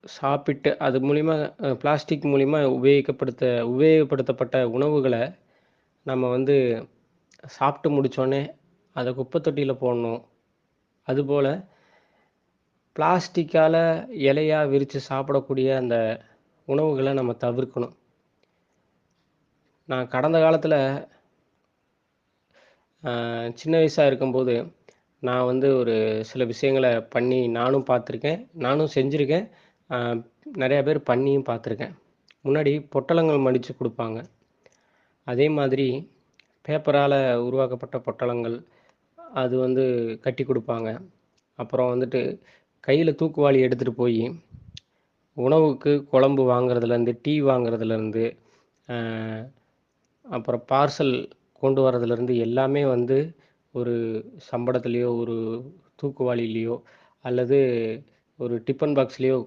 சாப்பிட்டு அது மூலியமா பிளாஸ்டிக் மூலியமா உபயோகப்படுத்தப்பட்ட உணவுகள நம்ம வந்து சாப்பிட்டு முடிச்சோனே, அத குப்பை தொட்டியில போடணும். அதுபோல பிளாஸ்டிக்கால இலையா விரிச்சு சாப்பிடக்கூடிய அந்த உணவுகள நம்ம தவிர்க்கணும். நான் கடந்த காலத்தில சின்ன வயசா இருக்கும்போது, நான் வந்து ஒரு சில விஷயங்கள பண்ணி நானும் பார்த்துருக்கேன். நானும் செஞ்சிருக்கேன். அ நெறைய பேர் பண்ணியும் பார்த்துருக்கேன். முன்னாடி பொட்டலங்கள் மடிச்சு குடுப்பாங்க. அதே மாதிரி பேப்பரால உருவாக்கப்பட்ட பொட்டலங்கள், அது வந்து கட்டிக் குடுப்பாங்க. அப்புறம் வந்துட்டு கையில தூக்குவாளி எடுத்துட்டு போயி, உணவுக்கு குழம்பு வாங்குறதுலேருந்து, டீ வாங்குறதுலேருந்து, அ அப்புறம் பார்சல் கொண்டு வரதுலேருந்து எல்லாமே வந்து ஒரு சம்படத்திலயோ, ஒரு தூக்குவாளிலயோ அல்லது ஒரு டிஃபன் பாக்ஸ்லயோ